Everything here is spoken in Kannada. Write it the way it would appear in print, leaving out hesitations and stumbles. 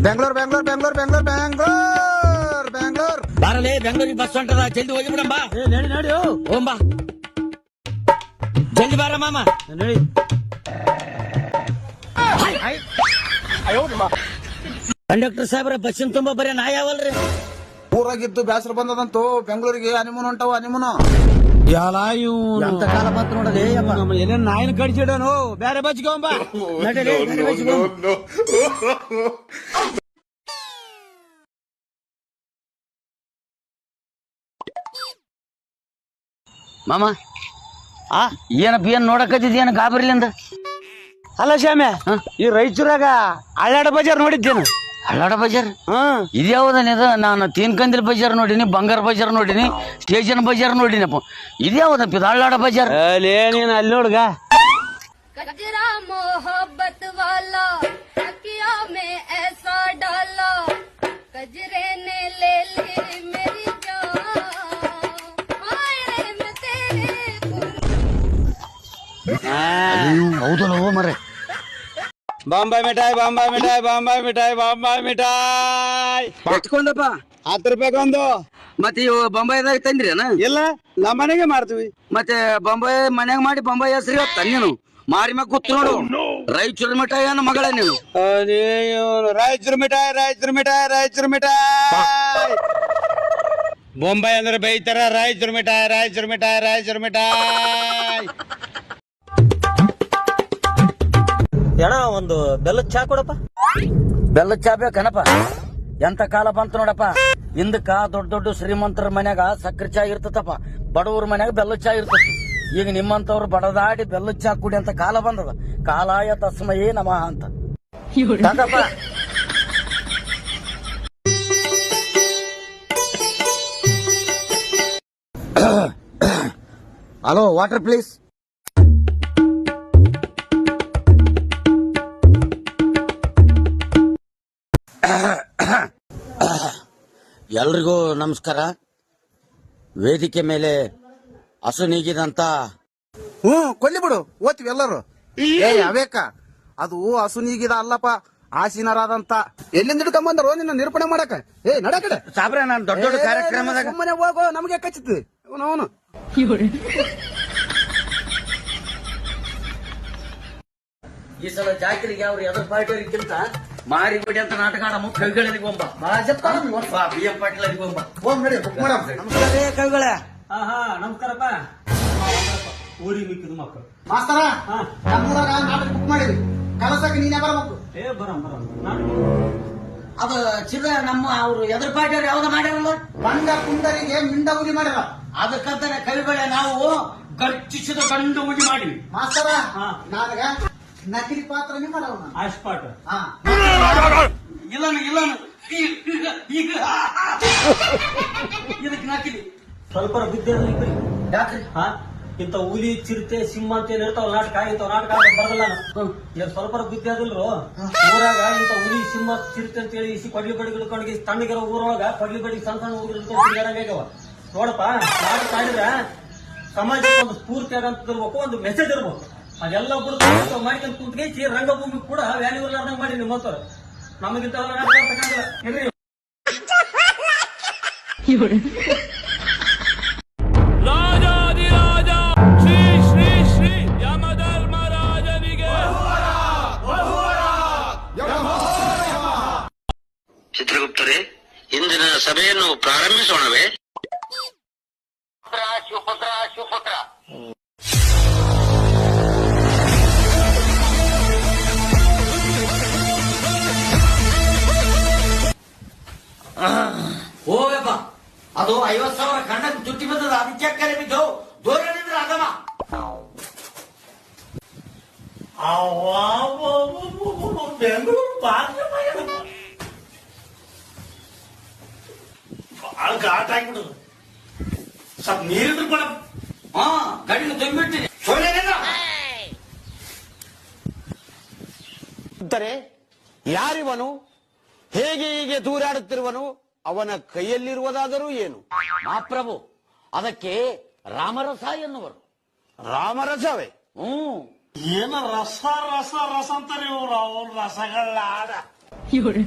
ಬೆಂಗಳೂರು ಬೆಂಗಳೂರು ಬೆಂಗಳೂರು ಬೆಂಗಳೂರು ಬೆಂಗಳೂರು ಬೆಂಗಳೂರು ಬಾರಲೇ ಬೆಂಗಳೂರಿಗೆ ಬಸ್ ಹೊಂಟದ ಜಲ್ದಿ ಹೋಗಿ ಬಿಡಂಬ. ನಡಿ ನಡಿ ಹೋಗಂಬ ಜಲ್ದಿ ಬಾರ ಮಾಮ. ನಡಿ. ಕಂಡಕ್ಟರ್ ಸಾಹೇಬ್ರ ಬಸ್ಸಿನ ತುಂಬಾ ಬರೀ ನಾಯಿ ಅವಲ್ರಿ. ಊರಾಗಿದ್ದು ಬ್ಯಾಸರ ಬಂದದಂತೂ ಬೆಂಗಳೂರಿಗೆ ಹನಿಮೂನ್ ಹೊಂಟವು ಹನಿಮೂನು. ಎಂತ ಕಾಲ ಬಂತು ನೋಡಲೇ ಅಮ್ಮ. ಏನೇನ್ ನಾಯಿನ ಕಡಿಸಿಡೋನು ಬೇರೆ ಬಚ್ಕೊಂಬ. ನಡೀಲಿ, ಬೇರೆ ಬಸ್ಸಿಗೆ ಹೋಗು. ಮಾಮ ಏನಪ್ಪ ಏನ್ ನೋಡಕತ್ತಿದ್ದೇನು ಗಾಬರಿಲಿಂದ? ಅಲ್ಲ ಶ್ಯಾಮ್ಯ, ಈ ರಾಯಚೂರಾಗ ಅಳ್ಳಾಡ ಬಜಾರ್ ನೋಡಿದ್ದೇನು? ಹಳ್ಳಾಡ ಬಜಾರ್ ಇದ್ಯಾವುದನಿದ? ನಾನು ತೀನ್ಕಂದಿಲ್ ಬಜಾರ್ ನೋಡಿನಿ, ಬಂಗಾರ ಬಜಾರ್ ನೋಡಿನಿ, ಸ್ಟೇಷನ್ ಬಜಾರ್ ನೋಡಿನಪ್ಪ. ಇದ್ಯಾವುದಪ್ಪ ಇದು ಹಳ್ಳಾಡ ಬಜಾರ್? ನೀನ್ ಅಲ್ಲಿ ನೋಡ್ಗ. कजरा मोहब्बत वाला तकिया में ऐसा डाला कजरे ने ले ली मेरी जान हाय रे मैं तेरे ಹೌದಲ್ಲ ಹೋ ಮರೆ. ಬಾಂಬಾಯಿ ಮಿಠಾಯಿ ಬಾಂಬಾಯಿ ಮಿಠಾಯಿ ಬಾಂಬಾಯಿ ಮಿಠಾಯಿ ಬಾಂಬಾಯಿ ಮಿಠಾಯಿ ಎತ್ಕೊಂಡಪ್ಪ 10 ರೂಪಾಯಿಗೊಂದು. ಮತ್ತೆ ಇವು ಬೊಂಬಾಯಿದಾಗ ತಂದ್ರೇನ? ಇಲ್ಲ, ನಮ್ಮ ಮನೆಗೆ ಮಾಡ್ತೀವಿ. ಮತ್ತೆ ಬೊಂಬಾಯಿ ಮನ್ಯಾಗ ಮಾಡಿ ಬೊಂಬಾಯಿ ಹೆಸರು ಇವತ್ತ ನೀನು ಮಾರಿ ಮ್ಯಾಗ ಕೂತ್ ನೋಡು. ರಾಯಚೂರು ಮಿಠಾಯಿ ಅನ್ನೋ ಮಗಳ ನೀನು. ರಾಯಚೂರು ಮಿಠಾಯಿ ರಾಯಚೂರು ಮಿಠಾಯಿ ರಾಯಚೂರು ಮಿಠಾಯಿ. ಬೊಂಬಾಯಿ ಅಂದ್ರೆ ಬೈತಾರ. ರಾಯಚೂರು ಮಿಠಾಯಿ ರಾಯಚೂರು ಮಿಠಾಯಿ ರಾಯಚೂರು ಮಿಠಾಯಿ. ಅಣ್ಣ ಒಂದು ಬೆಲ್ಲದ ಚಾ ಕೊಡಪ್ಪ. ಬೆಲ್ಲದ ಚಾ ಬೇಕನಪ್ಪ? ಎಂತ ಕಾಲ ಬಂತು ನೋಡಪ್ಪ. ಹಿಂದಕ್ಕ ದೊಡ್ಡ ದೊಡ್ಡ ಶ್ರೀಮಂತರ ಮನ್ಯಾಗ ಸಕ್ಕರೆ ಚಾ ಇರ್ತತಪ್ಪ, ಬಡವ್ರ ಮನ್ಯಾಗ ಬೆಲ್ಲದ ಚಾ ಇರ್ತತಿ. ಈಗ ನಿಮ್ಮಂತವ್ರು ಬಡದಾಡಿ ಬೆಲ್ಲದ ಚಾ ಕುಡಿ ಅಂತ ಕಾಲ ಬಂದದ. ಕಾಲಾಯ ತಸ್ಮಯೇ ನಮಃ ಅಂತ. ತಂದಪ್ಪ. Hello, water please. ಎಲ್ರಿಗೂ ನಮಸ್ಕಾರ. ವೇದಿಕೆ ಮೇಲೆ ಹಸು ನೀಗಿದಂತ ಕೊಲ್ಲಿ ಬಿಡು, ಓದ್ತೀವಿ ಎಲ್ಲರೂ. ಅವೇಕ ಅದು ಹಸುನೀಗಿದ ಅಲ್ಲಪ್ಪ, ಆಸೀನರಾದಂತ. ಎಲ್ಲಿಂದ ಹಿಡ್ಕೊಂಬಂದರು ನಿನ್ನ ನಿರೂಪಣೆ ಮಾಡಕ? ನಡ ಕಡೆ ಸಾಬ್ರೆ, ನಾನು ದೊಡ್ಡ ದೊಡ್ಡ ಕಾರ್ಯಕ್ರಮದಾಗ ಮನೆ ಹೋಗೋ, ನಮಗೆ ಕಚ್ಚಿತ್ತು ಅವನು. ಈ ಸಲ ಜಾತ್ರೆಗೆ ಅವ್ರು ಎದ್ರ ಪಾರ್ಟಿಯವರಿಗಿಂತ ಮಾರಿ ಬಿಡಿ ಅಂತ ನಾಟಕ ಆಡಮ್ಮ. ಕೈಗಳಿಗೆ ಒಬ್ಬ ಬಿ ಎಂ ಪಾಟೀಲ್ ಒಬ್ಬ ಕೈಗಳೇ. ನಮಸ್ಕಾರಪ್ಪ. ಊರಿಗೆ ಮಿಕ್ಕಿದ ಮಕ್ಕಳು ಮಾಸ್ತರ, ನಮ್ಮೂರಾಗ ನಾಟಕ ಬುಕ್ ಮಾಡಿದ್ವಿ, ಕಲಸಕ್ಕೆ ನೀನೇ ಬರಬೇಕು. ಅದು ಚಿದ ನಮ್ಮ ಅವ್ರು ಎದ್ರ ಪಾರ್ಟಿಯವ್ರು ಯಾವ್ದು ಮಾಡ್ಯಾರಲ್ಲ, ಬಂಡ ಕುಂಡರಿಗೆ ಮಿಂಡ ಉರಿ ಮಾಡ್ಯಾರ. ಅದಕ್ಕಂತಾನೆ ಕೈಗಳೇ ನಾವು ಗರ್ಜಿಸಿದ ಗಂಡು ಉಡಿ ಮಾಡಿವಿ. ಮಾಸ್ತರ, ನಾನಗ ನಕಲಿ ಪಾತ್ರ ಮಾಡವ. ಆಸ್ಪಾಟ್ ಇಲ್ಲನು ಇಲ್ಲನು ಈಗ ಇದಕ್ಕೆ ನಕಲಿ ಸ್ವಲ್ಪ ಬುದ್ಧಿ ಯಾಕ್ರಿ? ಇಂತ ಹುಲಿ ಚಿರತೆ ಸಿಂಹ ಅಂತ ಏನ್ ಇರ್ತಾವ ನಾಟಕ, ಇಂಥವ್ ನಾಟಕ ಬರಲ್ಲ. ಏನ್ ಸ್ವಲ್ಪ ಬುದ್ಧಿ ಅದಲ್ರು ಊರಾಗ ಇಂತ ಹುಲಿ ಸಿಂಹ ಚಿರತೆ ಅಂತ ಹೇಳಿ ಕೊಡ್ಲಿ ಬಡಿ ಹಿಡ್ಕೊಂಡ್ ತಣ್ಣಗಿರೋ ಊರೊಳಗ ಕೊಡ್ಲಿ ಬಡಿ ಸಣ್ಣ ಸಣ್ಣ ಊರು ಹಿಡ್ಕೊಂಡ್ ನೋಡಪ್ಪ. ನಾಟಕ ಆಡಿದ್ರ ಸಮಾಜಕ್ಕೆ ಒಂದು ಸ್ಫೂರ್ತಿ ಆಗಂತ ಇರ್ಬೇಕು, ಒಂದು ಮೆಸೇಜ್ ಇರ್ಬೇಕು. ಅದೆಲ್ಲ ಬಿಡುತ್ತ ಮಾಡ್ಕೊಂಡ್ ಕುಂತ್ಕೈತಿ ರಂಗಭೂಮಿ ಕೂಡ ವ್ಯಾಲ್ಯೂ ಇರ್ಲಾರ್ದಂಗ್ ಮಾಡಿ ನಿಮ್ಮಂತವ್ರು. ನಮಗಿಂತ ರಾಜಾದಿರಾಜ ಶ್ರೀ ಶ್ರೀ ಶ್ರೀ ಯಮಧರ್ಮರಾಜನಿಗೆ ಚಿತ್ರಗುಪ್ತರೇ, ಇಂದಿನ ಸಭೆಯನ್ನು ಪ್ರಾರಂಭಿಸೋಣವೇ? ಶಿವಪುತ್ರ ಶಿವಪುತ್ರ ಹೋಗಪ್ಪ. ಅದು 50,000 ಕಣ್ಣಕ್ಕೆ ತುಟ್ಟಿ ಬಂದದ, ಅದಕ್ಕೆ ಕರೆ ಬಿದ್ದು ದೂರನಿದ್ರೆ ಆಗಮ. ಬೆಂಗಳೂರು ಬಾಳ ಘಾಟ್ ಆಗ್ಬಿಡುದು. ಸ್ವಲ್ಪ ನೀರಿದ್ರು ಕೂಡ ಗಡಿಗೆ ತುಂಬಿಟ್ಟಿನಿ. ಯಾರಿವನು? ಹೇಗೆ ಹೀಗೆ ದೂರಾಡುತ್ತಿರುವನು? ಅವನ ಕೈಯಲ್ಲಿರುವುದಾದರೂ ಏನು? ಮಹಾಪ್ರಭು, ಅದಕ್ಕೆ ರಾಮರಸ ಎನ್ನುವರು. ರಾಮರಸವೇ? ಏನ ರಸ ರಸ ರಸ ಅಂತಾರೆ ಇವ್ರು. ಅವ್ರ ರಸಗಳ ಆಡ ಹೋಗ್ಲಿ